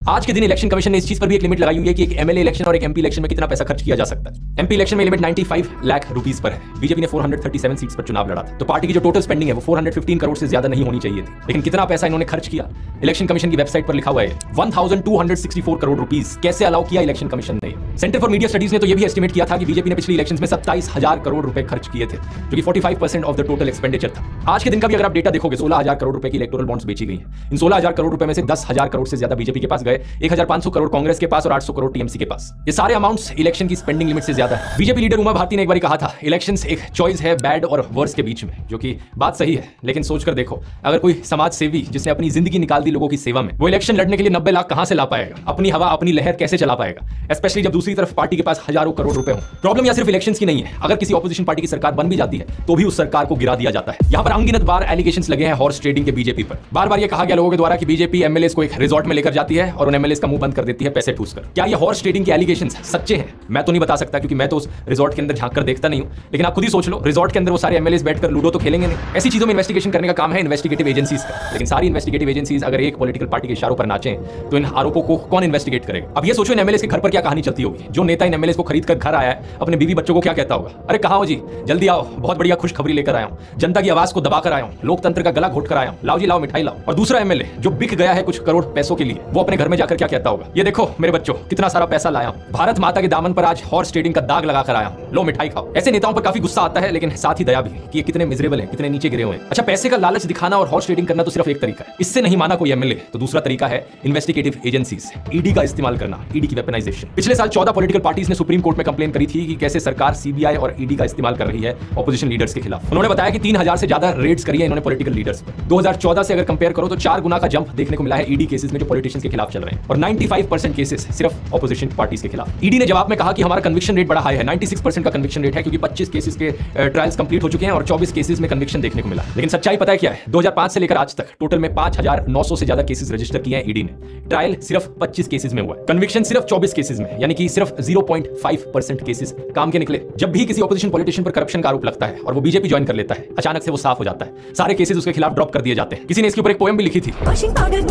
आज के दिन इलेक्शन कमीशन ने इस चीज पर भी एक लिमिट लगाई हुई है कि एक एमएलए इलेक्शन और एक एमपी इलेक्शन में कितना पैसा खर्च किया जा सकता है। एमपी इलेक्शन में लिमिट 95 लाख रुपीस पर है। बीजेपी ने 437 सीट्स पर चुनाव लड़ा था, तो पार्टी की जो टोटल स्पेंडिंग है वो 415 करोड़ से ज्यादा नहीं होनी चाहिए थी। लेकिन कितना पैसा इन्होंने खर्च किया, इलेक्शन कमीशन की वेबसाइट पर लिखा हुआ है 1264 करोड़ रुपीस। कैसे अलाउ किया इलेक्शन कमीशन ने? सेंटर फॉर मीडिया स्टडीज ने तो ये भी एस्टिमेट किया था कि बीजेपी ने पिछले इलेक्शन में 27,000 करोड़ रुपए खर्च किए थे, जो कि 45% ऑफ द टोटल एक्सपेंडिचर था। आज के दिन का भी अगर आप डेटा देखोगे, 16,000 करोड़ रुपए की इलेक्टोरल बॉन्ड्स बेची गई हैं। इन 16,000 करोड़ रुपए में से 10,000 करोड़ से ज्यादा बीजेपी के पास गए, 1,500 करोड़ कांग्रेस के पास और 800 करोड़ टीएमसी के पास। ये सारे अमाउंट्स इलेक्शन की स्पेंडिंग लिमिट से ज्यादा है। बीजेपी लीडर उमा भारती ने एक बार कहा था, इलेक्शंस एक चॉइस है बैड और वर्स के बीच में, जो कि बात सही है। लेकिन सोचकर देखो, अगर कोई समाज सेवी जिसने अपनी जिंदगी निकाल दी लोगों की सेवा में, वो इलेक्शन लड़ने के लिए 90 लाख कहां से ला पाएगा? अपनी हवा अपनी लहर कैसे चला पाएगा? स्पेशली जब दूसरी तरफ पार्टी के पास हजारों करोड़ रुपए हो। प्रॉब्लम या सिर्फ इलेक्शंस की नहीं है, अगर किसी ऑपोजिशन पार्टी की सरकार बन भी जाती है तो भी उस सरकार को गिरा दिया जाता है। यहाँ पर अनगिनत बार एलिगेशंस लगे हैं हॉर्स ट्रेडिंग के बीजेपी पर। बार बार ये कहा गया लोगों के द्वारा कि बीजेपी एमएलएस को एक रिजॉर्ट में लेकर जाती है और उन एमएलएस का मुंह बंद कर देती है पैसे ठूस कर। क्या ये हॉर्स ट्रेडिंग के एलिगेशंस सच्चे हैं? मैं तो नहीं बता सकता, क्योंकि मैं तो उस रिजॉर्ट के अंदर झांक कर देखता नहीं हूं। लेकिन आप खुद ही सोच लो, रिजॉर्ट के अंदर वो सारे एमएलएस बैठकर लूडो तो खेलेंगे नहीं। ऐसी चीजों में इन्वेस्टिगेशन करने का काम है इन्वेस्टिगेटिव एजेंसीज का। लेकिन सारी इन्वेस्टिगेटिव एजेंसीज अगर एक पॉलिटिकल पार्टी के इशारों पर नाचें तो इन आरोपों को कौन इन्वेस्टिगेट करेगा? अब ये सोचो, इन एमएलएस के घर पर क्या कहानी चलती होगी। जो नेता इन एमएलएस को खरीद कर घर आया है, अपने बीवी बच्चों को क्या कहता होगा? अरे कहां हो जी, जल्दी आओ, बहुत बढ़िया खुशखबरी लेकर आया हूं, जनता की आवाज को दबाकर आया हूं, लोकतंत्र का गला घोट कर आया हूं, लाओ जी लाओ मिठाई लाओ। और दूसरा एमएलए जो बिक गया है कुछ करोड़ पैसों के लिए, वो अपने घर में जाकर क्या कहता होगा? ये देखो मेरे बच्चों, कितना सारा पैसा लाया हूं, भारत माता के दामन पर आज हॉर्स ट्रेडिंग का दाग लगाकर आया हूं, लो मिठाई खाओ। ऐसे नेताओं पर काफी गुस्सा आता है, लेकिन साथ ही दया भी कि ये कितने मिजरेबल हैं, कितने नीचे गिरे हुए हैं। अच्छा, पैसे का लालच दिखाना और हॉर्स ट्रेडिंग करना तो सिर्फ एक तरीका है। इससे नहीं माना कोई एमएलए तो दूसरा तरीका है इन्वेस्टिगेटिव एजेंसीज, ईडी का इस्तेमाल करना, ईडी की वेपनाइजेशन। पिछले साल 14 पॉलिटिकल पार्टीज ने सुप्रीम कोर्ट में कंप्लेन करी थी कि कैसे सरकार सीबीआई और ईडी का इस्तेमाल कर रही है ऑपोजिशन लीडर्स के खिलाफ। उन्होंने बताया कि 3,000 से ज्यादा रेड्स करी है इन्होंने पॉलिटिकल लीडर्स पर। 2014 से अगर कंपेयर करो तो 4 गुना का जंप देखने को मिला है ईडी केसेस में जो पॉलिटिशियंस के खिलाफ चल रहे हैं, और 95% केसेस सिर्फ ऑपोजिशन पार्टीज के खिलाफ। ईडी ने जवाब में कहा कि हमारा कन्विक्शन रेट बड़ा हाई है, 96% का कन्विक्शन रेट है, क्योंकि 25 केसेस के ट्रायल्स कंप्लीट हो चुके हैं और 24 केसेस में कन्विक्शन देखने को मिला। लेकिन सच्चाई पता है क्या है? 2005 से लेकर आज तक टोटल में 5,900 से ज्यादा केसेस रजिस्टर किए हैं ईडी ने। ट्रायल सिर्फ 25 केसेस में हुआ है, कन्विक्शन सिर्फ 24 केसेस में, यानी कि सिर्फ 0.5% केसेस काम के निकले। जब भी किसी ऑपोजिशन पॉलिटिशियन पर करप्शन का आरोप लगता है और वो बीजेपी ज्वाइन कर लेता है, अचानक से वो साफ हो जाता है, सारे केसेस उसके खिलाफ ड्रॉप कर दिए जाते हैं। किसी ने इसके ऊपर एक पोएम भी लिखी थी, वॉशिंग पाउडर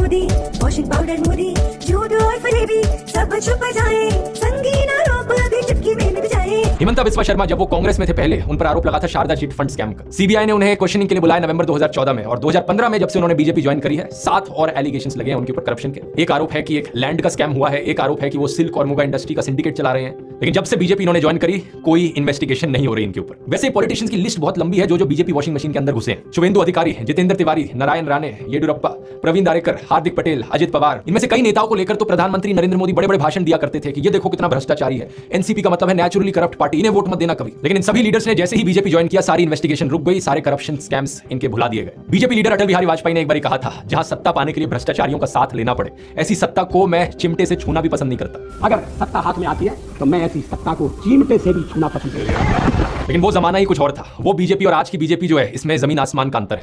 मोदी, झूठ और फरेबी सब छुप जाए, संगीन आरोप अभी चुटकी में मिट जाए। हिमंता बिस्वा शर्मा जब वो कांग्रेस में थे पहले, उन पर आरोप लगा था शारदा चिट फंड स्कैम का। सीबीआई ने उन्हें क्वेश्चनिंग के लिए बुलाया नवंबर 2014 में, और 2015 में जब से उन्होंने बीजेपी ज्वाइन करी है, 7 और एलिगेशंस लगे हैं उनके ऊपर करप्शन के। एक आरोप है कि एक लैंड का स्कैम हुआ है, एक आरोप है कि वो सिल्क और मुगा इंडस्ट्री का सिंडिकेट चला रहे हैं। लेकिन जब से बीजेपी इन्होंने ज्वाइन करी, कोई इन्वेस्टिगेशन नहीं हो रही इनके ऊपर। वैसे पॉलिटिशियंस की लिस्ट बहुत लंबी है जो बीजेपी वॉशिंग मशीन के अंदर घुसे हैं। शुभेंदु अधिकारी, जितेंद्र तिवारी, नारायण राणे, येडियुरप्पा, प्रवीण दारेकर, हार्दिक पटेल, अजित पवार, इनमें से कई नेताओं को लेकर तो प्रधानमंत्री नरेंद्र मोदी बड़े बड़े भाषण दिया करते थे कि ये देखो कितना भ्रष्टाचारी है, एनसीपी का मतलब है नेचुरली करप्ट पार्टी, इन्हें वोट मत देना कभी। लेकिन इन सभी लीडर्स ने जैसे ही बीजेपी ज्वाइन किया, सारी इन्वेस्टिगेशन रुक गई, सारे करप्शन स्कैम्स इनके भुला दिए गए। बीजेपी लीडर अटल बिहारी वाजपेयी ने एक बार कहा था, जहां सत्ता पाने के लिए भ्रष्टाचारियों का साथ लेना पड़े, ऐसी सत्ता को मैं चिमटे से छूना भी पसंद नहीं करता। अगर सत्ता हाथ में आती है तो मैं ऐसी सत्ता को चिमटे से भी छूना पसंद करता हूं। लेकिन वो जमाना ही कुछ और था। वो बीजेपी और आज की बीजेपी जो है, इसमें जमीन आसमान का अंतर है।